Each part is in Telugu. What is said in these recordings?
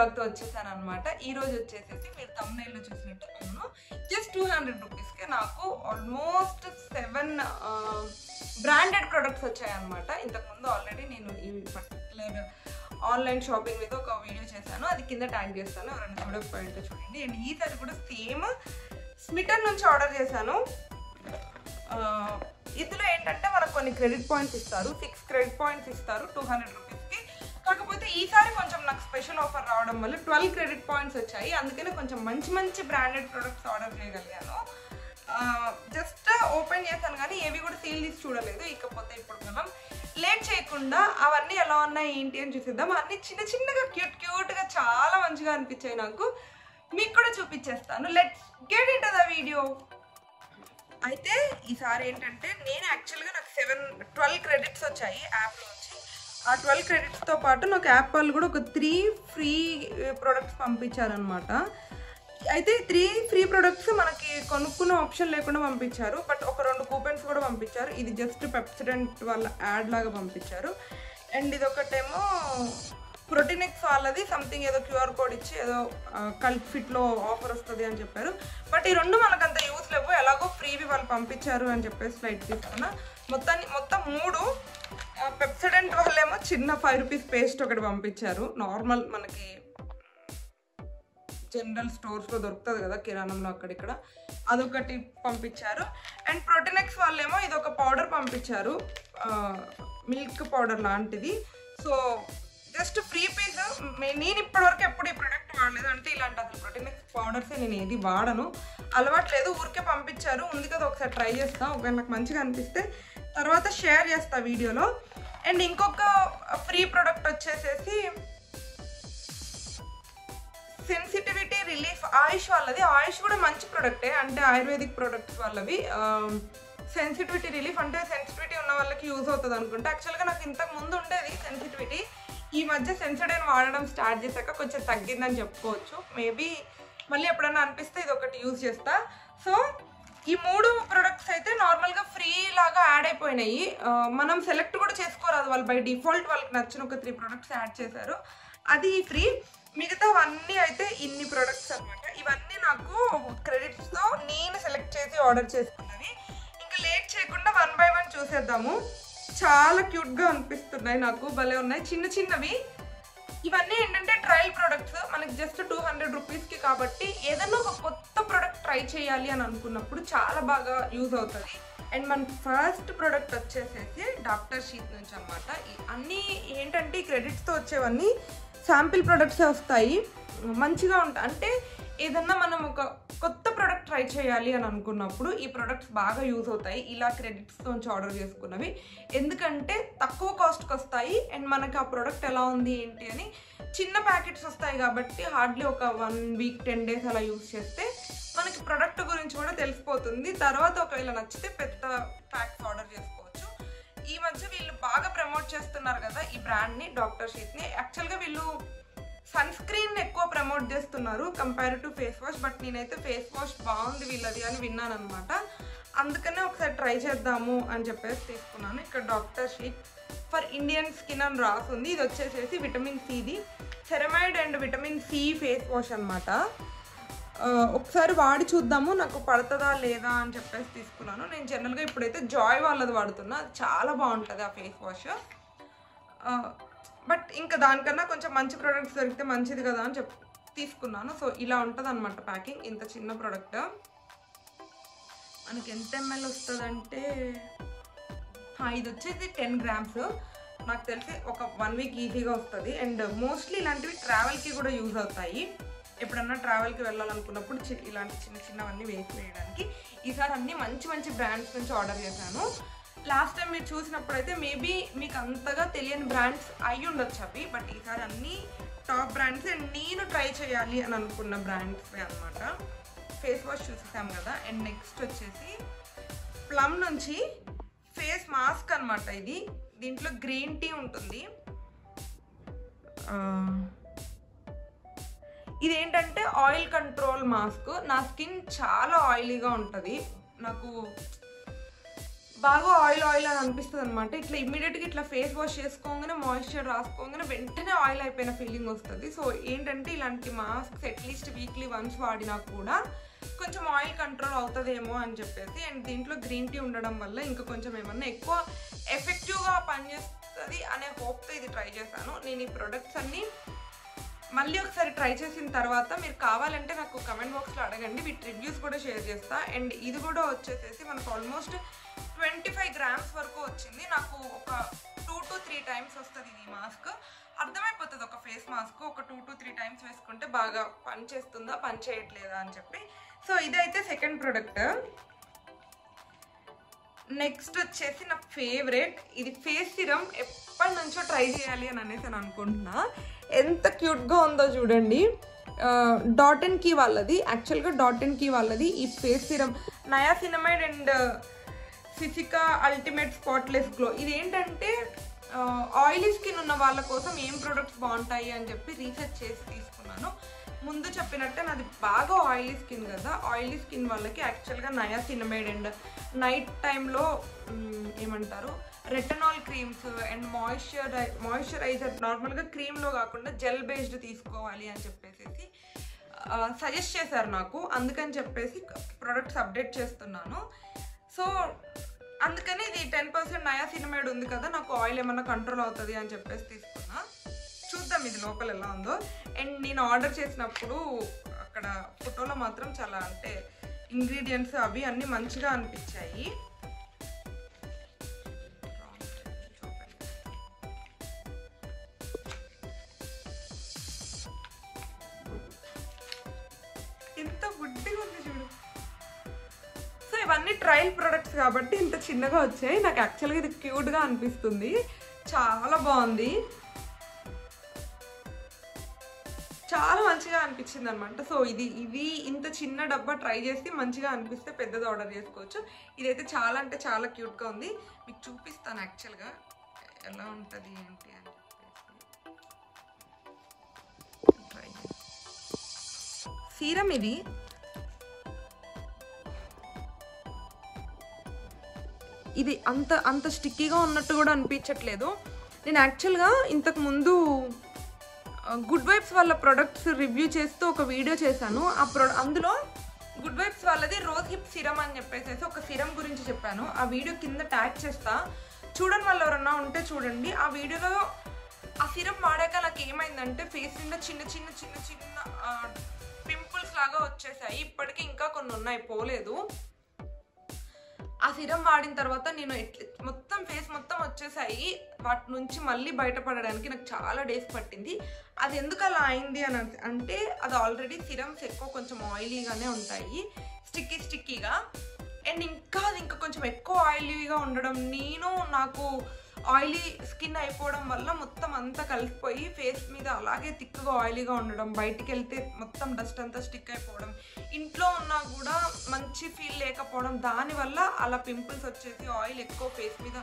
వ్లాగ్తో వచ్చేసాను అనమాట. ఈరోజు వచ్చేసేసి మీరు థంబ్నెయిల్లో చూసినట్టు అవును జస్ట్ 200 రూపీస్కే నాకు ఆల్మోస్ట్ 7 బ్రాండెడ్ ప్రొడక్ట్స్ వచ్చాయన్నమాట. ఇంతకుముందు ఆల్రెడీ నేను ఈ పర్టికులర్ ఆన్లైన్ షాపింగ్ మీద ఒక వీడియో చేశాను, అది కింద ట్యాగ్ చేస్తాను, ఎవరైనా చూడకపోయింటే చూడండి. అండ్ ఈసారి కూడా సేమ్ స్మిటన్ నుంచి ఆర్డర్ చేశాను. ఇందులో ఏంటంటే మనకు కొన్ని క్రెడిట్ పాయింట్స్ ఇస్తారు, 6 క్రెడిట్ పాయింట్స్ ఇస్తారు 200 రూపీస్కి. కాకపోతే ఈసారి కొంచెం నాకు స్పెషల్ ఆఫర్ రావడం వల్ల 12 క్రెడిట్ పాయింట్స్ వచ్చాయి. అందుకనే కొంచెం మంచి మంచి బ్రాండెడ్ ప్రొడక్ట్స్ ఆర్డర్ చేయగలిగాను. జస్ట్ ఓపెన్ చేశాను కానీ ఏవి కూడా సీల్ తీసి చూడలేదు. ఇకపోతే ఇప్పుడు మనం లేట్ చేయకుండా అవన్నీ ఎలా ఉన్నాయి ఏంటి అని చూసిద్దాం. అన్నీ చిన్న చిన్నగా క్యూట్గా చాలా మంచిగా అనిపించాయి నాకు. మీకు కూడా చూపించేస్తాను. Let's get into the video. అయితే ఈసారి ఏంటంటే నేను యాక్చువల్గా నాకు 12 క్రెడిట్స్ వచ్చాయి యాప్లో నుంచి. ఆ 12 క్రెడిట్స్తో పాటు నాకు యాప్ వాళ్ళు కూడా ఒక 3 ఫ్రీ ప్రొడక్ట్స్ పంపించారనమాట. అయితే 3 ఫ్రీ ప్రొడక్ట్స్ మనకి కొనుక్కునే ఆప్షన్ లేకుండా పంపించారు, బట్ ఒక 2 కూపెన్స్ కూడా పంపించారు. ఇది జస్ట్ పెప్సోడెంట్ వాళ్ళ యాడ్ లాగా పంపించారు. అండ్ ఇది ఒకటేమో ప్రోటీనెక్స్ వాళ్ళది సంథింగ్ ఏదో క్యూఆర్ కోడ్ ఇచ్చి ఏదో కల్ట్ ఫిట్లో ఆఫర్ వస్తుంది అని చెప్పారు. బట్ ఈ 2 మనకు అంత యూస్ లేవు, ఎలాగో ఫ్రీవి వాళ్ళు పంపించారు అని చెప్పేసి లైట్ తీసుకున్నా. మొత్తం 3. పెప్సోడెంట్ వాళ్ళేమో చిన్న 5 రూపీస్ పేస్ట్ ఒకటి పంపించారు, నార్మల్ మనకి జనరల్ స్టోర్స్లో దొరుకుతుంది కదా కిరాణంలో అక్కడిక్కడ, అదొకటి పంపించారు. అండ్ ప్రోటీనెక్స్ వాళ్ళేమో ఇది ఒక పౌడర్ పంపించారు, మిల్క్ పౌడర్ లాంటిది. So just free piece. నేను ఇప్పటివరకు ఎప్పుడు ఈ ప్రోడక్ట్ వాడలేదు, అంటే ఇలాంటి అసలు ప్రోటీనెక్స్ పౌడర్సే నేను ఏది వాడను, అలవాట్లేదు. ఊరికే పంపించారు, ఉంది కదా ఒకసారి ట్రై చేస్తాను. ఒకవేళ నాకు మంచిగా అనిపిస్తే తర్వాత షేర్ చేస్తా వీడియోలో. అండ్ ఇంకొక ఫ్రీ ప్రోడక్ట్ వచ్చేసేసి సెన్సిటివిటీ రిలీఫ్ ఆయుష్ వాళ్ళది. ఆయుష్ కూడా మంచి ప్రోడక్టే, అంటే ఆయుర్వేదిక్ ప్రోడక్ట్స్ వాళ్ళవి. సెన్సిటివిటీ రిలీఫ్ అంటే సెన్సిటివిటీ ఉన్న వాళ్ళకి యూజ్ అవుతుంది అనుకుంటా. యాక్చువల్గా నాకు ఇంతకు ముందు ఉండేది సెన్సిటివిటీ, ఈ మధ్య సెన్సోడైన్ వాడడం స్టార్ట్ చేశాక కొంచెం తగ్గిందని చెప్పుకోవచ్చు. మేబీ మళ్ళీ ఎప్పుడైనా అనిపిస్తే ఇది ఒకటి యూజ్ చేస్తా. సో ఈ 3 ప్రొడక్ట్స్ అయితే నార్మల్గా ఫ్రీ లాగా యాడ్ అయిపోయినాయి. మనం సెలెక్ట్ కూడా చేసుకోరాదు, వాళ్ళు బై డిఫాల్ట్ వాళ్ళకి నచ్చిన ఒక 3 ప్రొడక్ట్స్ యాడ్ చేశారు, అది ఫ్రీ. మిగతావన్నీ అయితే ఇన్ని ప్రొడక్ట్స్ అనమాట. ఇవన్నీ నాకు క్రెడిట్స్తో నేను సెలెక్ట్ చేసి ఆర్డర్ చేసుకున్నవి. ఇంకా లేట్ చేయకుండా 1 బై 1 చూసేద్దాము. చాలా క్యూట్గా అనిపిస్తున్నాయి నాకు, భలే ఉన్నాయి, చిన్న చిన్నవి. ఇవన్నీ ఏంటంటే ట్రయల్ ప్రొడక్ట్స్, మనకి జస్ట్ 200 రూపీస్కి కాబట్టి ఏదన్నా ఒక కొత్త ప్రోడక్ట్ ట్రై చేయాలి అని అనుకున్నప్పుడు చాలా బాగా యూజ్ అవుతుంది. అండ్ మన ఫస్ట్ ప్రోడక్ట్ వచ్చేసేసి డాక్టర్ షీత్ నుంచి అనమాట. అన్నీ ఏంటంటే ఈ క్రెడిట్స్తో వచ్చేవన్నీ శాంపిల్ ప్రొడక్ట్సే వస్తాయి, మంచిగా ఉంటాయి. అంటే ఏదన్నా మనం ఒక కొత్త ప్రోడక్ట్ ట్రై చేయాలి అని అనుకున్నప్పుడు ఈ ప్రొడక్ట్స్ బాగా యూజ్ అవుతాయి, ఇలా క్రెడిట్స్తో ఆర్డర్ చేసుకున్నవి. ఎందుకంటే తక్కువ కాస్ట్కి వస్తాయి అండ్ మనకి ఆ ప్రోడక్ట్ ఎలా ఉంది ఏంటి అని చిన్న ప్యాకెట్స్ వస్తాయి కాబట్టి హార్డ్లీ ఒక 1 వీక్ 10 డేస్ అలా యూజ్ చేస్తే మనకి ప్రోడక్ట్ గురించి కూడా తెలిసిపోతుంది. తర్వాత ఒకవేళ నచ్చితే పెద్ద ప్యాక్స్ ఆర్డర్ చేసుకోవచ్చు. ఈ మధ్య వీళ్ళు బాగా ప్రమోట్ చేస్తున్నారు కదా ఈ బ్రాండ్ని, డాక్టర్ షీత్ని. యాక్చువల్గా వీళ్ళు సన్ స్క్రీన్ ఎక్కువ ప్రమోట్ చేస్తున్నారు compare to face wash, but నేనైతే ఫేస్ వాష్ బాగుంది వీళ్ళది అని విన్నాను అనమాట. అందుకనే ఒకసారి ట్రై చేద్దాము అని చెప్పేసి తీసుకున్నాను. ఇక్కడ doctor Sheth for Indian skin అని రాస్తుంది. ఇది వచ్చేసేసి విటమిన్ సిది ceramide and vitamin C face wash అనమాట. ఒకసారి వాడి చూద్దాము నాకు పడుతుందా లేదా అని చెప్పేసి తీసుకున్నాను. నేను జనరల్గా ఇప్పుడైతే జాయ్ వాళ్ళది వాడుతున్నా, అది చాలా బాగుంటుంది ఆ ఫేస్ వాష్. బట్ ఇంకా దానికన్నా కొంచెం మంచి ప్రోడక్ట్స్ దొరికితే మంచిది కదా అని తీసుకున్నాను. సో ఇలా ఉంటుంది అనమాట ప్యాకింగ్, ఇంత చిన్న ప్రోడక్ట్. మనకి ఎంత ఎంఎల్ వస్తుందంటే ఇది వచ్చేసి 10 గ్రామ్స్, నాకు తెలిసి ఒక 1 వీక్ ఈజీగా వస్తుంది. అండ్ మోస్ట్లీ ఇలాంటివి ట్రావెల్కి కూడా యూజ్ అవుతాయి. ఎప్పుడన్నా ట్రావెల్కి వెళ్ళాలనుకున్నప్పుడు ఇలాంటి చిన్న చిన్నవన్నీ వేయడానికి. ఈసారి అన్నీ మంచి మంచి బ్రాండ్స్ నుంచి ఆర్డర్ చేశాను. లాస్ట్ టైం మీరు చూసినప్పుడైతే మేబీ మీకు అంతగా తెలియని బ్రాండ్స్ అయ్యి ఉండొచ్చు అవి, బట్ ఈసారి అన్నీ టాప్ బ్రాండ్స్ అండ్ నేను ట్రై చేయాలి అని అనుకున్న బ్రాండ్స్ అనమాట. ఫేస్ వాష్ చూసేసాం కదా. అండ్ నెక్స్ట్ వచ్చేసి ప్లమ్ నుంచి ఫేస్ మాస్క్ అనమాట. దీంట్లో గ్రీన్ టీ ఉంటుంది. ఇదేంటంటే ఆయిల్ కంట్రోల్ మాస్క్. నా స్కిన్ చాలా ఆయిలీగా ఉంటుంది, నాకు బాగా ఆయిల్ ఆయిల్ అని అనిపిస్తుంది అనమాట. ఇట్లా ఇమ్మీడియట్గా ఇట్లా ఫేస్ వాష్ చేసుకోగానే మాయిశ్చర్ రాసుకోగానే వెంటనే ఆయిల్ అయిపోయిన ఫీలింగ్ వస్తుంది. సో ఏంటంటే ఇలాంటి మాస్క్స్ అట్లీస్ట్ వీక్లీ వన్స్ వాడినా కూడా కొంచెం ఆయిల్ కంట్రోల్ అవుతుందేమో అని చెప్పేసి, అండ్ దీంట్లో గ్రీన్ టీ ఉండడం వల్ల ఇంకా కొంచెం ఏమన్నా ఎక్కువ ఎఫెక్టివ్గా పనిచేస్తుంది అనే హోప్తో ఇది ట్రై చేశాను. నేను ఈ ప్రొడక్ట్స్ అన్నీ మళ్ళీ ఒకసారి ట్రై చేసిన తర్వాత మీరు కావాలంటే నాకు కమెంట్ బాక్స్లో అడగండి, వీటి రివ్యూస్ కూడా షేర్ చేస్తా. అండ్ ఇది కూడా వచ్చేసేసి మనకు ఆల్మోస్ట్ 25 grams వరకు వచ్చింది. నాకు ఒక 2 to 3 times వస్తుంది ఈ మాస్క్. అర్థమైపోతుంది ఒక ఫేస్ మాస్క్ ఒక 2 to 3 times వేసుకుంటే బాగా పని చేస్తుందా పని చేయట్లేదా అని చెప్పి. సో ఇదైతే సెకండ్ ప్రోడక్ట్. నెక్స్ట్ వచ్చేసి నా ఫేవరెట్, ఇది ఫేస్ సిరమ్. ఎప్పటి నుంచో ట్రై చేయాలి అని అనేసి అని అనుకుంటున్నా. ఎంత క్యూట్గా ఉందో చూడండి. డాట్ అండ్ కీ వాళ్ళది, యాక్చువల్గా డాట్ అండ్ కీ వాళ్ళది ఈ ఫేస్ సిరమ్ నయాసినమైడ్ అండ్ ఫిజికా అల్టిమేట్ స్పాట్లెస్ గ్లో. ఇదేంటంటే ఆయిలీ స్కిన్ ఉన్న వాళ్ళ కోసం ఏం ప్రొడక్ట్స్ బాగుంటాయి అని చెప్పి రీసెర్చ్ చేసి తీసుకున్నాను. ముందు చెప్పినట్టే నాది బాగా ఆయిలీ స్కిన్ కదా, ఆయిలీ స్కిన్ వాళ్ళకి యాక్చువల్గా నయాసినమైడ్ అండ్ నైట్ టైంలో ఏమంటారు రెటనాల్ క్రీమ్స్ అండ్ మాయిశ్చరైజర్ నార్మల్గా క్రీమ్లో కాకుండా జెల్ బేస్డ్ తీసుకోవాలి అని చెప్పేసి సజెస్ట్ చేశారు నాకు. అందుకని చెప్పేసి ప్రొడక్ట్స్ అప్డేట్ చేస్తున్నాను. సో అందుకని ఇది 10% నయాసినమైడ్ ఉంది కదా, నాకు ఆయిల్ ఏమన్నా కంట్రోల్ అవుతుంది అని చెప్పేసి తీసుకున్నా. చూద్దాం ఇది లోపల ఎలా ఉందో. అండ్ నేను ఆర్డర్ చేసినప్పుడు అక్కడ ఫోటోలో మాత్రం చాలా అంటే ఇంగ్రీడియంట్స్ అవి అన్నీ మంచిగా అనిపించాయి. ఎంత గుడ్డిగా ఉంది చూడు. సో ఇవన్నీ ట్రయల్ ప్రొడక్ట్స్ కాబట్టి ఇంత చిన్నగా వచ్చాయి. నాకు యాక్చువల్గా ఇది క్యూట్గా అనిపిస్తుంది, చాలా బాగుంది, చాలా మంచిగా అనిపించింది అనమాట. సో ఇది ఇంత చిన్న డబ్బా ట్రై చేసి మంచిగా అనిపిస్తే పెద్దది ఆర్డర్ చేసుకోవచ్చు. ఇదైతే చాలా అంటే చాలా క్యూట్గా ఉంది. మీకు చూపిస్తాను యాక్చువల్గా ఎలా ఉంటుంది ఏంటి అని ట్రై చేసి. సీరం ఇది అంత స్టిక్కీగా ఉన్నట్టు కూడా అనిపించట్లేదు. నేను యాక్చువల్గా ఇంతకు ముందు గుడ్ వైబ్స్ వాళ్ళ ప్రొడక్ట్స్ రివ్యూ చేస్తూ ఒక వీడియో చేశాను. అందులో గుడ్ వైబ్స్ వాళ్ళది రోజ్ హిప్ సిరమ్ అని చెప్పేసి ఒక సిరం గురించి చెప్పాను. ఆ వీడియో కింద ట్యాగ్ చేస్తా, చూడని వాళ్ళు ఎవరన్నా ఉంటే చూడండి. ఆ వీడియోలో ఆ సిరం వాడాక నాకు ఏమైందంటే ఫేస్ నిండా చిన్న చిన్న చిన్న చిన్న పింపుల్స్ లాగా వచ్చేసాయి. ఇప్పటికీ ఇంకా కొన్ని ఉన్నాయి, పోలేదు. ఆ సిరం వాడిన తర్వాత నేను మొత్తం ఫేస్ మొత్తం వచ్చేసాయి. వాటి నుంచి మళ్ళీ బయటపడడానికి నాకు చాలా డేస్ పట్టింది. అది ఎందుకు అలా అయింది అని అంటే అది ఆల్రెడీ సిరమ్స్ ఎక్కువ కొంచెం ఆయిలీగానే ఉంటాయి, స్టిక్కీగా. అండ్ అది ఇంకా కొంచెం ఎక్కువ ఆయిలీగా ఉండడం, నాకు ఆయిలీ స్కిన్ అయిపోవడం వల్ల మొత్తం అంతా కలిసిపోయి ఫేస్ మీద అలాగే థిక్గా ఆయిలీగా ఉండడం, బయటికి వెళ్తే మొత్తం డస్ట్ అంతా స్టిక్ అయిపోవడం, ఇంట్లో ఉన్నా కూడా మంచి ఫీల్ లేకపోవడం, దానివల్ల అలా పింపుల్స్ వచ్చేసి ఆయిల్ ఎక్కువ ఫేస్ మీద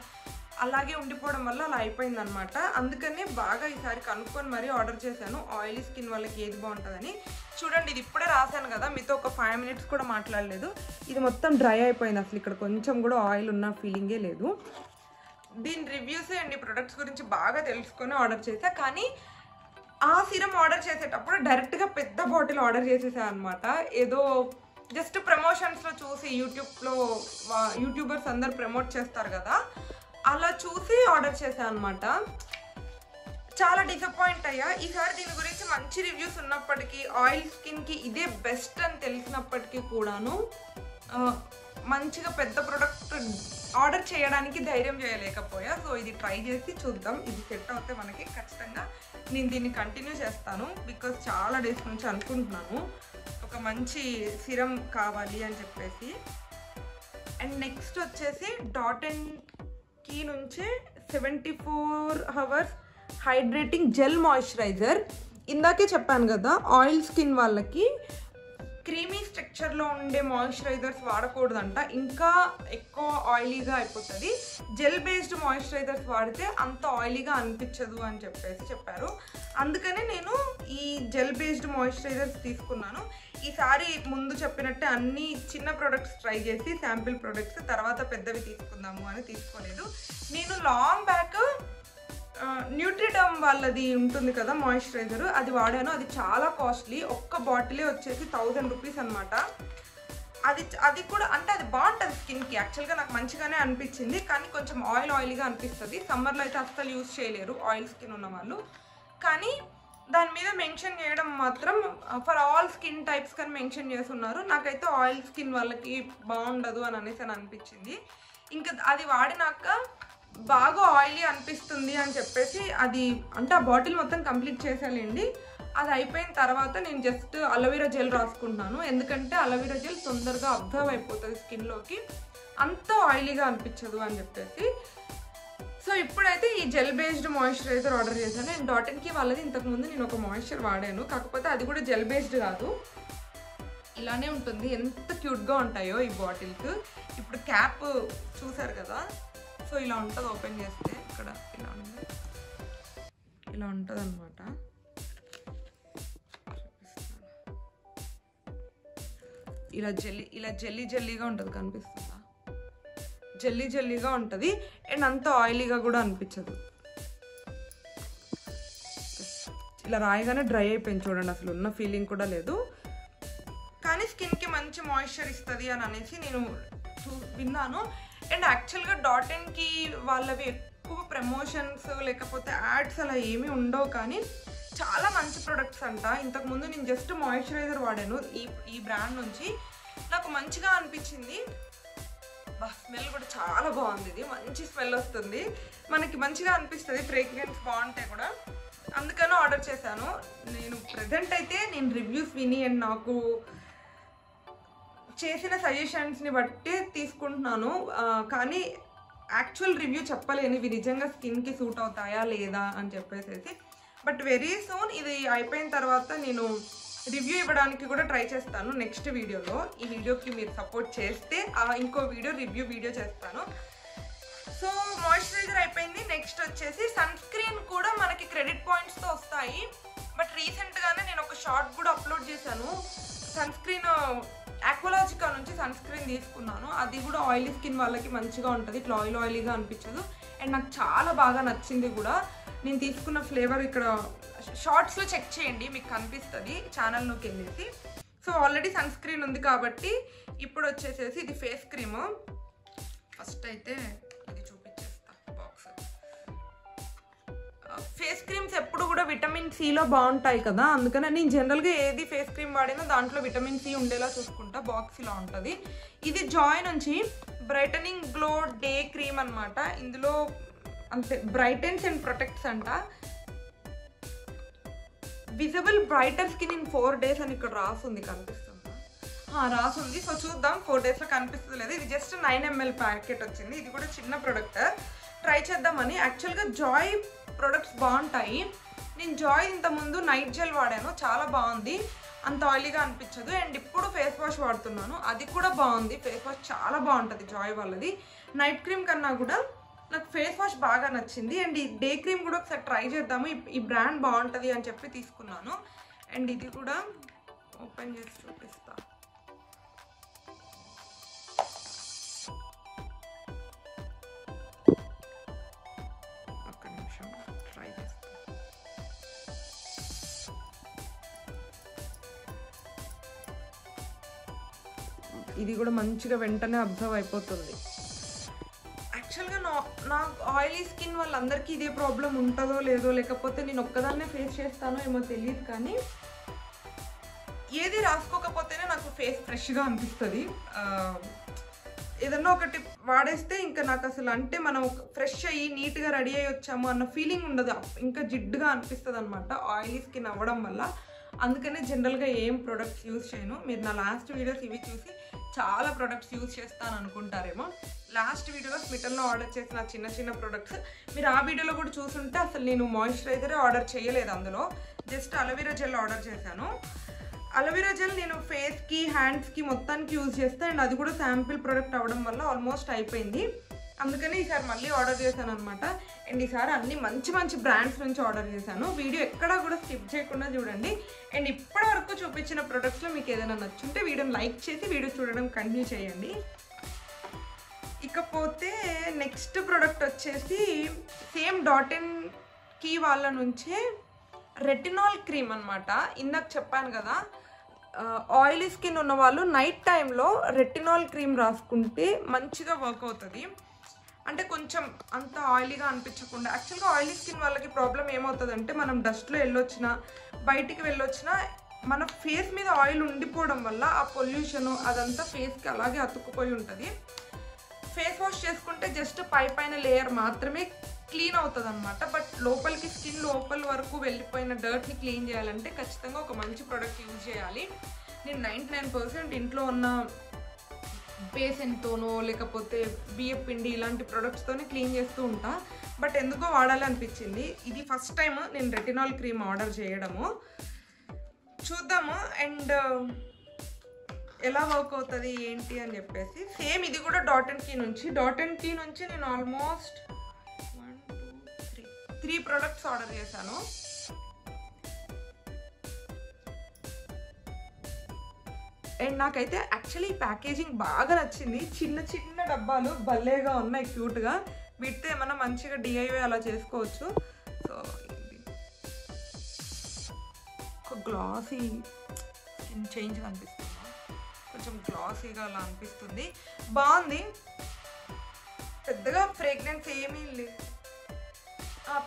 అలాగే ఉండిపోవడం వల్ల అలా అయిపోయింది అనమాట. అందుకనే బాగా ఈసారి కనుక్కొని మరీ ఆర్డర్ చేశాను ఆయిలీ స్కిన్ వాళ్ళకి ఏది బాగుంటుందని. చూడండి ఇది ఇప్పుడే రాశాను కదా, మీతో ఒక 5 minutes కూడా మాట్లాడలేదు. ఇది మొత్తం డ్రై అయిపోయింది, అసలు ఇక్కడ కొంచెం కూడా ఆయిల్ ఉన్న ఫీలింగే లేదు. దీని రివ్యూస్ అండ్ ఈ ప్రొడక్ట్స్ గురించి బాగా తెలుసుకొని ఆర్డర్ చేశా. కానీ ఆ సిరం ఆర్డర్ చేసేటప్పుడు డైరెక్ట్గా పెద్ద బాటిల్ ఆర్డర్ చేసేసా అనమాట. ఏదో జస్ట్ ప్రమోషన్స్లో చూసి యూట్యూబర్స్ అందరు ప్రమోట్ చేస్తారు కదా, అలా చూసి ఆర్డర్ చేశా అనమాట. చాలా డిసప్పాయింట్ అయ్యా. ఈసారి దీని గురించి మంచి రివ్యూస్ ఉన్నప్పటికీ, ఆయిల్ స్కిన్కి ఇదే బెస్ట్ అని తెలిసినప్పటికీ కూడాను మంచిగా పెద్ద ప్రొడక్ట్ ఆర్డర్ చేయడానికి ధైర్యం చేయలేకపోయా. సో ఇది ట్రై చేసి చూద్దాం, ఇది సెట్ అవుతే మనకి ఖచ్చితంగా నేను దీన్ని కంటిన్యూ చేస్తాను. బికాజ్ చాలా డేస్ నుంచి అనుకుంటున్నాను ఒక మంచి సిరం కావాలి అని చెప్పేసి. అండ్ నెక్స్ట్ వచ్చేసి డాట్ అండ్ కీ నుంచి 74 hours హైడ్రేటింగ్ జెల్ మాయిశ్చరైజర్. ఇందాకే చెప్పాను కదా ఆయిల్ స్కిన్ వాళ్ళకి క్రీమీ స్ట్రక్చర్లో ఉండే మాయిశ్చరైజర్స్ వాడకూడదంట, ఇంకా ఎక్కువ ఆయిలీగా అయిపోతుంది. జెల్ బేస్డ్ మాయిశ్చరైజర్స్ వాడితే అంత ఆయిలీగా అనిపించదు అని చెప్పారు. అందుకనే నేను ఈ జెల్ బేస్డ్ మాయిశ్చరైజర్స్ తీసుకున్నాను. ఈసారి ముందు చెప్పినట్టే అన్ని చిన్న ప్రొడక్ట్స్ ట్రై చేసి శాంపిల్ ప్రొడక్ట్స్ తర్వాత పెద్దవి తీసుకుందాము అని తీసుకోలేదు. నేను లాంగ్ బ్యాక్ న్యూట్రిడమ్ వాళ్ళది ఉంటుంది కదా మాయిశ్చరైజర్, అది వాడాను. అది చాలా కాస్ట్లీ, ఒక్క బాటిలే వచ్చేసి 1000 రూపీస్ అనమాట. అది కూడా అంటే అది బాగుంటుంది స్కిన్కి. యాక్చువల్గా నాకు మంచిగానే అనిపించింది, కానీ కొంచెం ఆయిలీగా అనిపిస్తుంది. సమ్మర్లో అయితే అస్సలు యూజ్ చేయలేరు ఆయిల్ స్కిన్ ఉన్న వాళ్ళు. కానీ దాని మీద మెన్షన్ చేయడం మాత్రం ఫర్ ఆల్ స్కిన్ టైప్స్ కానీ మెన్షన్ చేస్తున్నారు. నాకైతే ఆయిల్ స్కిన్ వాళ్ళకి బాగుండదు అని అనిపించింది. ఇంకా అది వాడినాక బాగా ఆయిలీ అనిపిస్తుంది అని చెప్పేసి అది అంటే ఆ బాటిల్ మొత్తం కంప్లీట్ చేసేయాలండి. అది అయిపోయిన తర్వాత నేను జస్ట్ అలోవెరా జెల్ రాసుకుంటున్నాను, ఎందుకంటే అలోవెరా జెల్ తొందరగా అబ్జర్వ్ అయిపోతుంది స్కిన్లోకి, అంత ఆయిలీగా అనిపించదు అని చెప్పేసి. సో ఇప్పుడైతే ఈ జెల్ బేస్డ్ మాయిశ్చరైజర్ ఆర్డర్ చేశాను. నేను డాటన్కి వాళ్ళది ఇంతకుముందు నేను ఒక మాయిశ్చర్ వాడాను, కాకపోతే అది కూడా జెల్ బేస్డ్ కాదు, ఇలానే ఉంటుంది. ఎంత క్యూట్గా ఉంటాయో ఈ బాటిల్స్. ఇప్పుడు క్యాప్ చూసారు కదా, సో ఇలా ఉంటుంది. ఓపెన్ చేస్తే ఇక్కడ ఇలా ఉంటుంది అనమాట. ఇలా జెల్లీగా ఉంటుంది, కనిపిస్తుందా? జెల్లీగా ఉంటుంది అండ్ అంత ఆయిలీగా కూడా అనిపించదు. ఇలా రాయగానే డ్రై అయిపోయింది చూడండి, అసలు ఉన్న ఫీలింగ్ కూడా లేదు. కానీ స్కిన్కి మంచి మాయిశ్చర్ ఇస్తుంది అని అనేసి నేను విన్నాను. అండ్ యాక్చువల్గా డాటన్కి వాళ్ళవి ఎక్కువ ప్రమోషన్స్ లేకపోతే యాడ్స్ అలా ఏమీ ఉండవు, కానీ చాలా మంచి ప్రొడక్ట్స్ అంట. ఇంతకుముందు నేను జస్ట్ మాయిశ్చరైజర్ వాడాను ఈ బ్రాండ్ నుంచి, నాకు మంచిగా అనిపించింది. స్మెల్ కూడా చాలా బాగుంది, ఇది మంచి స్మెల్ వస్తుంది, మనకి మంచిగా అనిపిస్తుంది. ఫ్రేగ్రెన్స్ బాగుంటాయి కూడా, అందుకని ఆర్డర్ చేశాను. నేను ప్రజెంట్ అయితే నేను రివ్యూస్ విని అండ్ నాకు చేసిన సజెషన్స్ని బట్టి తీసుకుంటున్నాను, కానీ యాక్చువల్ రివ్యూ చెప్పలేను ఇవి నిజంగా స్కిన్కి సూట్ అవుతాయా లేదా అని చెప్పేసి. బట్ వెరీ సూన్ ఇది అయిపోయిన తర్వాత నేను రివ్యూ ఇవ్వడానికి కూడా ట్రై చేస్తాను నెక్స్ట్ వీడియోలో. ఈ వీడియోకి మీరు సపోర్ట్ చేస్తే ఇంకో రివ్యూ వీడియో చేస్తాను. సో మాయిశ్చరైజర్ అయిపోయింది. నెక్స్ట్ వచ్చేసి సన్ స్క్రీన్ కూడా మనకి క్రెడిట్ పాయింట్స్తో వస్తాయి. బట్ రీసెంట్గానే నేను ఒక షార్ట్ కూడా అప్లోడ్ చేశాను. సన్ స్క్రీన్ ఆక్వాలాజికా నుంచి సన్ స్క్రీన్ తీసుకున్నాను, అది కూడా ఆయిలీ స్కిన్ వాళ్ళకి మంచిగా ఉంటుంది, ఇట్లా ఆయిలీగా అనిపించదు. అండ్ నాకు చాలా బాగా నచ్చింది కూడా. నేను తీసుకున్న ఫ్లేవర్ ఇక్కడ షార్ట్స్లో చెక్ చేయండి, మీకు కనిపిస్తుంది ఛానల్లోకి వెళ్ళేసి. సో ఆల్రెడీ సన్ స్క్రీన్ ఉంది కాబట్టి ఇప్పుడు వచ్చేసేసి ఇది ఫేస్ క్రీమ్. ఫస్ట్ అయితే ఇది చూపించేస్తా బాక్స్. ఫేస్ క్రీమ్స్ ఎప్పుడు కూడా విటమిన్ సిలో బాగుంటాయి కదా, అందుకని నేను జనరల్గా ఏది ఫేస్ క్రీమ్ వాడినా దాంట్లో విటమిన్ సి ఉండేలా చూసుకుంటా. బాక్స్ ఇలా ఉంటుంది. ఇది జాయ్ నుంచి బ్రైటనింగ్ గ్లో డే క్రీమ్ అనమాట. ఇందులో అంతే బ్రైటన్స్ అండ్ ప్రొటెక్ట్స్ అంట. Visible brighter skin in 4 days అని ఇక్కడ రాసుంది, కనిపిస్తుందా? రాసుంది. సో చూద్దాం 4 daysలో కనిపిస్తుంది లేదు. ఇది జస్ట్ 9 ml ప్యాకెట్ వచ్చింది. ఇది కూడా చిన్న ప్రొడక్ట్, ట్రై చేద్దామని. యాక్చువల్గా జాయ్ ప్రొడక్ట్స్ బాగుంటాయి. నేను జాయ్ ఇంతకుముందు నైట్ జెల్ వాడాను, చాలా బాగుంది, అంత ఆయిలీగా అనిపించదు. అండ్ ఇప్పుడు ఫేస్ వాష్ వాడుతున్నాను, అది కూడా బాగుంది. ఫేస్ వాష్ చాలా బాగుంటుంది జాయ్ వాళ్ళది. నైట్ క్రీమ్ కన్నా కూడా నాకు ఫేస్ వాష్ బాగా నచ్చింది. అండ్ ఈ డే క్రీమ్ కూడా ఒకసారి ట్రై చేద్దాము, ఈ బ్రాండ్ బాగుంటుంది అని చెప్పి తీసుకున్నాను. అండ్ ఇది కూడా ఓపెన్ చేసి చూపిస్తా. ఒక్క నిమిషం ట్రై చేస్తా. ఇది కూడా మంచిగా వెంటనే అబ్జర్వ్ అయిపోతుంది. యాక్చువల్గా నాకు ఆయిలీ స్కిన్ వాళ్ళందరికీ ఇదే ప్రాబ్లం ఉంటుందో లేదో, లేకపోతే నేను ఒక్కదాన్నే ఫేస్ చేస్తానో ఏమో తెలియదు, కానీ ఏది రాసుకోకపోతేనే నాకు ఫేస్ ఫ్రెష్గా అనిపిస్తుంది. ఏదన్నా ఒకటి వాడేస్తే ఇంకా నాకు అసలు అంటే మనం ఫ్రెష్ అయ్యి నీట్గా రెడీ అయ్యి వచ్చాము అన్న ఫీలింగ్ ఉండదు, ఇంకా జిడ్డుగా అనిపిస్తుంది అనమాట ఆయిలీ స్కిన్ అవ్వడం వల్ల. అందుకనే జనరల్గా ఏం ప్రొడక్ట్స్ యూజ్ చేయను. మీరు నా లాస్ట్ వీడియోస్ ఇవి చూసి చాలా ప్రొడక్ట్స్ యూజ్ చేస్తాను అనుకుంటారేమో. లాస్ట్ వీడియోలో స్మిటన్లో ఆర్డర్ చేసిన చిన్న ప్రొడక్ట్స్ మీరు ఆ వీడియోలో కూడా చూసుంటే అసలు నేను మాయిశ్చరైజరే ఆర్డర్ చేయలేదు, అందులో జస్ట్ అలోవెరా జెల్ ఆర్డర్ చేశాను. అలోవెరా జెల్ నేను ఫేస్కి హ్యాండ్స్కి మొత్తానికి యూజ్ చేస్తాను. అండ్ అది కూడా శాంపిల్ ప్రోడక్ట్ అవ్వడం వల్ల ఆల్మోస్ట్ అయిపోయింది. అందుకని ఈసారి మళ్ళీ ఆర్డర్ చేశాను అనమాట. అండ్ ఈసారి అన్ని మంచి మంచి బ్రాండ్స్ నుంచి ఆర్డర్ చేశాను. వీడియో ఎక్కడా కూడా స్కిప్ చేయకుండా చూడండి. అండ్ ఇప్పటి వరకు చూపించిన ప్రొడక్ట్స్లో మీకు ఏదైనా నచ్చుంటే వీడియోని లైక్ చేసి వీడియో చూడడం కంటిన్యూ చేయండి. ఇకపోతే నెక్స్ట్ ప్రోడక్ట్ వచ్చేసి సేమ్ డాట్&కీ వాళ్ళ నుంచే రెటినాల్ క్రీమ్ అనమాట. ఇందాక చెప్పాను కదా, ఆయిలీ స్కిన్ ఉన్న వాళ్ళు నైట్ టైంలో రెటినాల్ క్రీమ్ రాసుకుంటే మంచిగా వర్క్ అవుతుంది. అంటే కొంచెం అంత ఆయిలీగా అనిపించకుండా. యాక్చువల్గా ఆయిలీ స్కిన్ వాళ్ళకి ప్రాబ్లం ఏమవుతుందంటే, మనం డస్ట్లో వెళ్ళొచ్చినా బయటికి వెళ్ళొచ్చినా మన ఫేస్ మీద ఆయిల్ ఉండిపోవడం వల్ల ఆ పొల్యూషన్ అదంతా ఫేస్కి అలాగే అతుక్కుపోయి ఉంటుంది. ఫేస్ వాష్ చేసుకుంటే జస్ట్ పైన లేయర్ మాత్రమే క్లీన్ అవుతుంది అనమాట. బట్ లోపలికి స్కిన్ లోపల వరకు వెళ్ళిపోయిన డర్ట్ని క్లీన్ చేయాలంటే ఖచ్చితంగా ఒక మంచి ప్రోడక్ట్ యూజ్ చేయాలి. నేను 99% ఇంట్లో ఉన్న బేసన్తోనో లేకపోతే బియ్యం పిండి ఇలాంటి ప్రొడక్ట్స్తోనే క్లీన్ చేస్తూ ఉంటా. బట్ ఎందుకో వాడాలి అనిపించింది. ఇది ఫస్ట్ టైం నేను రెటినాల్ క్రీమ్ ఆర్డర్ చేయడము. చూద్దాము అండ్ ఎలా వర్క్ అవుతుంది ఏంటి అని చెప్పేసి. సేమ్ ఇది కూడా డాట్&కీ నుంచి నేను ఆల్మోస్ట్ 3 ప్రొడక్ట్స్ ఆర్డర్ చేశాను. అండ్ నాకైతే యాక్చువల్లీ ప్యాకేజింగ్ బాగా నచ్చింది. చిన్న చిన్న డబ్బాలు భలేగా ఉన్నాయి, క్యూట్గా. వీటితో ఏమన్నా మంచిగా డిఐవై అలా చేసుకోవచ్చు. సో ఒక గ్లాసీ స్కిన్ చేంజ్ అనిపిస్తుంది, కొంచెం గ్లాసీగా అలా అనిపిస్తుంది. బాగుంది. పెద్దగా ఫ్రేగ్రెన్స్ ఏమీ లేదు,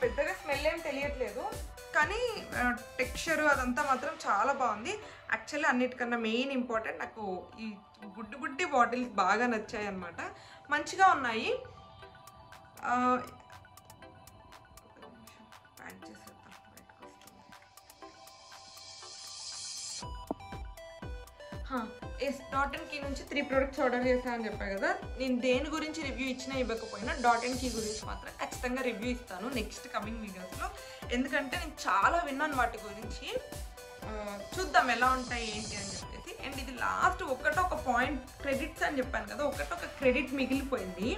పెద్దగా స్మెల్ ఏం తెలియట్లేదు, కానీ టెక్స్చర్ అదంతా మాత్రం చాలా బాగుంది. యాక్చువల్లీ అన్నిటికన్నా మెయిన్ ఇంపార్టెంట్ నాకు ఈ బుడ్డి బాటిల్స్ బాగా నచ్చాయి అన్నమాట. మంచిగా ఉన్నాయి. డాట్&కీ నుంచి 3 ప్రొడక్ట్స్ ఆర్డర్ చేశాను అని చెప్పాను కదా. నేను దేని గురించి రివ్యూ ఇచ్చినా ఇవ్వకపోయినా డాట్&కీ గురించి మాత్రం ఖచ్చితంగా రివ్యూ ఇస్తాను నెక్స్ట్ కమింగ్ వీడియోస్లో. ఎందుకంటే నేను చాలా విన్నాను వాటి గురించి. చూద్దాం ఎలా ఉంటాయి ఏంటి అని చెప్పేసి. అండ్ ఇది లాస్ట్ ఒకటొక పాయింట్ క్రెడిట్స్ అని చెప్పాను కదా, ఒకటొక క్రెడిట్ మిగిలిపోయింది.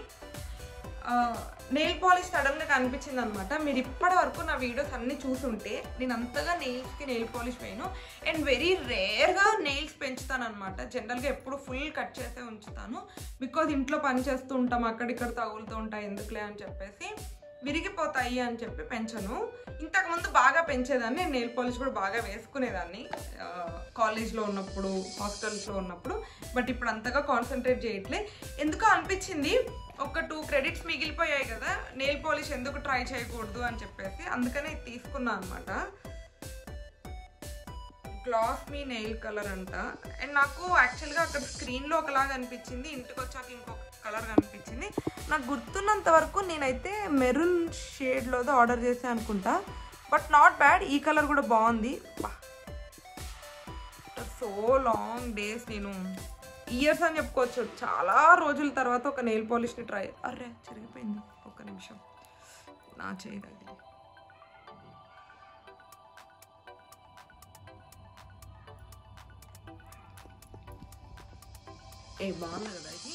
నెయిల్ పాలిష్ సడన్గా కనిపించింది అనమాట. మీరు ఇప్పటి వరకు నా వీడియోస్ అన్నీ చూసుంటే నేను అంతగా నెయిల్స్కి నెయిల్ పాలిష్ వేయను. అండ్ వెరీ రేర్గా నెయిల్స్ పెంచుతాను అనమాట. జనరల్గా ఎప్పుడు ఫుల్ కట్ చేసే ఉంచుతాను. బికాజ్ ఇంట్లో పని చేస్తూ ఉంటాం, అక్కడిక్కడ తగులుతూ ఉంటాయి, ఎందుకులే అని చెప్పేసి విరిగిపోతాయి అని చెప్పి పెంచను. ఇంతకుముందు బాగా పెంచేదాన్ని, నేను నెయిల్ పాలిష్ కూడా బాగా వేసుకునేదాన్ని కాలేజ్లో ఉన్నప్పుడు, హాస్టల్స్లో ఉన్నప్పుడు. బట్ ఇప్పుడు అంతగా కాన్సన్ట్రేట్ చేయట్లే. ఎందుకో అనిపించింది ఒక 2 క్రెడిట్స్ మిగిలిపోయాయి కదా, నెయిల్ పాలిష్ ఎందుకు ట్రై చేయకూడదు అని చెప్పేసి అందుకనే తీసుకున్నా అనమాట. గ్లాస్ మీ నెయిల్ కలర్ అంట. అండ్ నాకు యాక్చువల్గా అక్కడ స్క్రీన్లో ఒకలాగా అనిపించింది, ఇంటికి వచ్చాక ఇంకొక కలర్ కనిపించింది. నాకు గుర్తున్నంత వరకు నేనైతే మెరూన్ షేడ్లోదో ఆర్డర్ చేసాను అనుకుంటా. బట్ నాట్ బ్యాడ్, ఈ కలర్ కూడా బాగుంది. సో లాంగ్ డేస్, నేను ఇయర్స్ అని చెప్పుకోవచ్చు, చాలా రోజుల తర్వాత ఒక నెయిల్ పాలిష్ని ట్రై. అరే చెరిగిపోయింది, ఒక్క నిమిషం, నా చేయదు. బాగుంది కదా ఇది.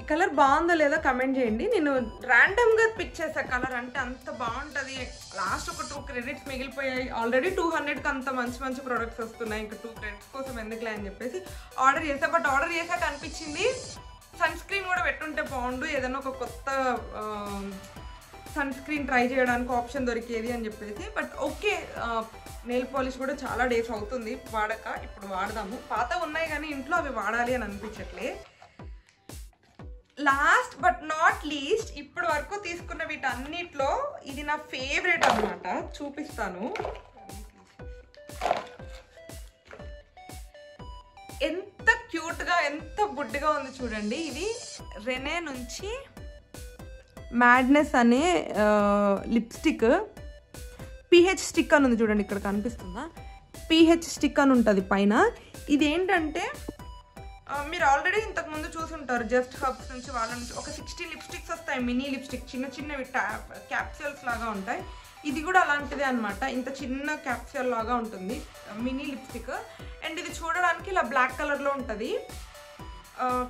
ఈ కలర్ బాగుందో లేదో కమెంట్ చేయండి. నేను ర్యాండమ్గా పిక్ చేసా కలర్, అంటే అంత బాగుంటుంది. లాస్ట్ ఒక 2 క్రెడిట్స్ మిగిలిపోయాయి. ఆల్రెడీ 200కి అంత మంచి మంచి ప్రొడక్ట్స్ వస్తున్నాయి, ఇంకా 2 క్రెడిట్స్ కోసం ఎందుకులే అని చెప్పేసి ఆర్డర్ చేసా. బట్ ఆర్డర్ చేసాక అనిపించింది సన్ స్క్రీన్ కూడా పెట్టుంటే బాగుండు, ఏదైనా ఒక కొత్త సన్ స్క్రీన్ ట్రై చేయడానికి ఆప్షన్ దొరికేది అని చెప్పేసి. బట్ ఓకే, నెయిల్ పాలిష్ కూడా చాలా డేస్ అవుతుంది వాడక, ఇప్పుడు వాడదాము. పాత ఉన్నాయి కానీ ఇంట్లో అవి వాడాలి అని అనిపించట్లే. లాస్ట్ బట్ నాట్ లీస్ట్, ఇప్పటి వరకు తీసుకున్న వీటన్నిటిలో ఇది నా ఫేవరెట్ అన్నమాట. చూపిస్తాను. ఎంత క్యూట్గా, ఎంత బుడ్డిగా ఉంది చూడండి. ఇది రెనే నుంచి మ్యాడ్నెస్ అనే లిప్స్టిక్. పీహెచ్ స్టిక్ అని ఉంది చూడండి, ఇక్కడ కనిపిస్తుందా? పీహెచ్ స్టిక్ అని ఉంటుంది పైన. ఇదేంటంటే మీరు ఆల్రెడీ ఇంతకుముందు చూసుంటారు, జస్ట్ హబ్స్ నుంచి వాళ్ళ నుంచి ఒక 60 లిప్స్టిక్స్ వస్తాయి. మినీ లిప్స్టిక్, చిన్న చిన్నవి క్యాప్సూల్స్ లాగా ఉంటాయి. ఇది కూడా అలాంటిదే అనమాట. ఇంత చిన్న క్యాప్సూల్ లాగా ఉంటుంది, మినీ లిప్స్టిక్. అండ్ ఇది చూడడానికి ఇలా బ్లాక్ కలర్లో ఉంటుంది.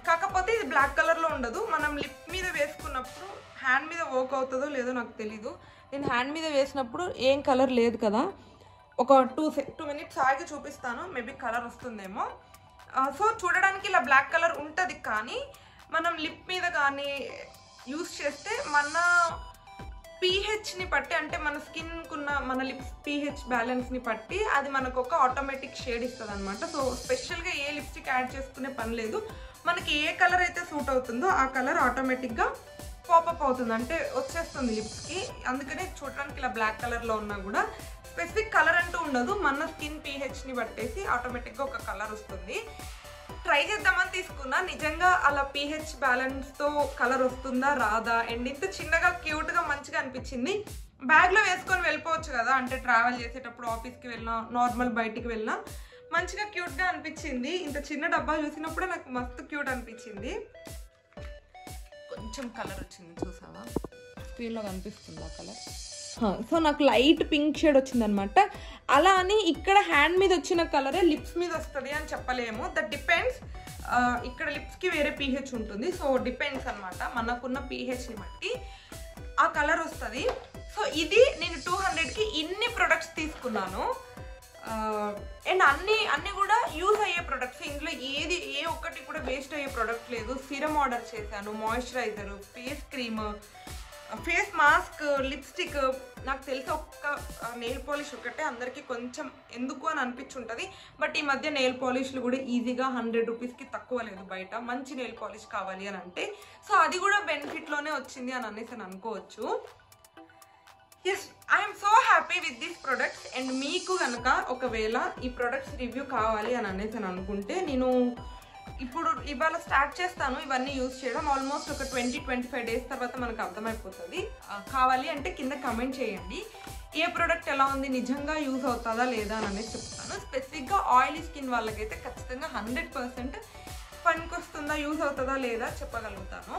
కాకపోతే ఇది బ్లాక్ కలర్లో ఉండదు. మనం లిప్ మీద వేసుకున్నప్పుడు హ్యాండ్ మీద వర్క్ అవుతుందో లేదో నాకు తెలీదు. నేను హ్యాండ్ మీద వేసినప్పుడు ఏం కలర్ లేదు కదా. ఒక 2 మినిట్స్ ఆగి చూపిస్తాను, మేబీ కలర్ వస్తుందేమో. సో చూడడానికి ఇలా బ్లాక్ కలర్ ఉంటుంది, కానీ మనం లిప్ మీద కానీ యూస్ చేస్తే మన పీహెచ్ని పట్టి, అంటే మన స్కిన్కున్న మన లిప్స్ పీహెచ్ బ్యాలెన్స్ని పట్టి అది మనకు ఒక ఆటోమేటిక్ షేడ్ ఇస్తుంది అనమాట. సో స్పెషల్గా ఏ లిప్స్టిక్ యాడ్ చేసుకునే పని లేదు. మనకి ఏ కలర్ అయితే సూట్ అవుతుందో ఆ కలర్ ఆటోమేటిక్గా పాపప్ అవుతుంది, అంటే వచ్చేస్తుంది లిప్స్కి. అందుకని చూడడానికి ఇలా బ్లాక్ కలర్లో ఉన్నా కూడా స్పెసిఫిక్ కలర్ అంటూ ఉండదు. మన స్కిన్ పీహెచ్ని బట్టేసి ఆటోమేటిక్గా ఒక కలర్ వస్తుంది. ట్రై చేద్దామని తీసుకున్నా, నిజంగా అలా పీహెచ్ బ్యాలెన్స్తో కలర్ వస్తుందా రాదా. అండ్ ఇంత చిన్నగా క్యూట్గా మంచిగా అనిపించింది. బ్యాగ్లో వేసుకొని వెళ్ళిపోవచ్చు కదా, అంటే ట్రావెల్ చేసేటప్పుడు ఆఫీస్కి వెళ్ళినా నార్మల్ బయటికి వెళ్ళినా మంచిగా క్యూట్గా అనిపించింది. ఇంత చిన్న డబ్బా చూసినప్పుడే నాకు మస్తు క్యూట్ అనిపించింది. కొంచెం కలర్ వచ్చింది చూసావా, స్క్రీన్లో కనిపిస్తుంది ఆ కలర్. సో నాకు లైట్ పింక్ షేడ్ వచ్చింది అనమాట. అలా అని ఇక్కడ హ్యాండ్ మీద వచ్చిన కలరే లిప్స్ మీద వస్తుంది అని చెప్పలేము. That depends. ఇక్కడ లిప్స్కి వేరే పీహెచ్ ఉంటుంది, సో డిపెండ్స్ అనమాట. మనకున్న పీహెచ్ని బట్టి ఆ కలర్ వస్తుంది. సో ఇది నేను 200కి ఇన్ని ప్రొడక్ట్స్ తీసుకున్నాను. అండ్ అన్నీ కూడా యూజ్ అయ్యే ప్రొడక్ట్స్. ఇందులో ఏ ఒక్కటి కూడా వేస్ట్ అయ్యే ప్రొడక్ట్ లేదు. సిరమ్ ఆర్డర్ చేశాను, moisturiser, face cream, face mask, lipstick. నాకు తెలిసి ఒక్క నెయిల్ పాలిష్ ఒకటే అందరికీ కొంచెం ఎందుకు అని అనిపించుంటుంది. బట్ ఈ మధ్య నెయిల్ పాలిష్లు కూడా ఈజీగా 100 రూపీస్కి తక్కువ లేదు బయట, మంచి నెయిల్ పాలిష్ కావాలి అని అంటే. సో అది కూడా బెనిఫిట్లోనే వచ్చింది అని అనేసి అనుకోవచ్చు. Yes, I'm so happy with these products. And మీకు కనుక ఒకవేళ ఈ ప్రొడక్ట్స్ రివ్యూ కావాలి అని అనేసి అనుకుంటే, నేను ఇప్పుడు ఇవాళ స్టార్ట్ చేస్తాను ఇవన్నీ యూజ్ చేయడం. ఆల్మోస్ట్ ఒక 20-25 డేస్ తర్వాత మనకు అర్థమైపోతుంది. కావాలి అంటే కింద కమెంట్ చేయండి ఏ ప్రోడక్ట్ ఎలా ఉంది, నిజంగా యూజ్ అవుతుందా లేదా అని అనేది చెప్తాను. స్పెసిఫిక్గా ఆయిలీ స్కిన్ వాళ్ళకైతే ఖచ్చితంగా 100% పనికొస్తుందా, యూజ్ అవుతుందా లేదా చెప్పగలుగుతాను.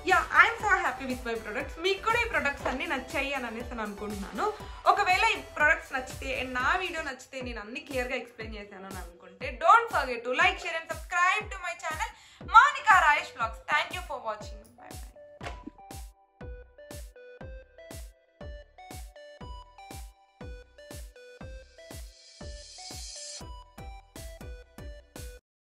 Yeah, I'm so happy with my products. మీకు కూడా ఈ ప్రొడక్ట్స్ అన్ని నచ్చాయి అని అనేసి అనుకుంటున్నాను. ఒకవేళ ఈ ప్రొడక్ట్స్ నచ్చితే అండ్ నా వీడియో నచ్చితే, నేను అన్ని క్లియర్గా ఎక్స్ప్లెయిన్ చేశాను అని అనుకుంటే, don't forget to like, share and subscribe to my channel Monika Rayesh vlogs. Thank you for watching.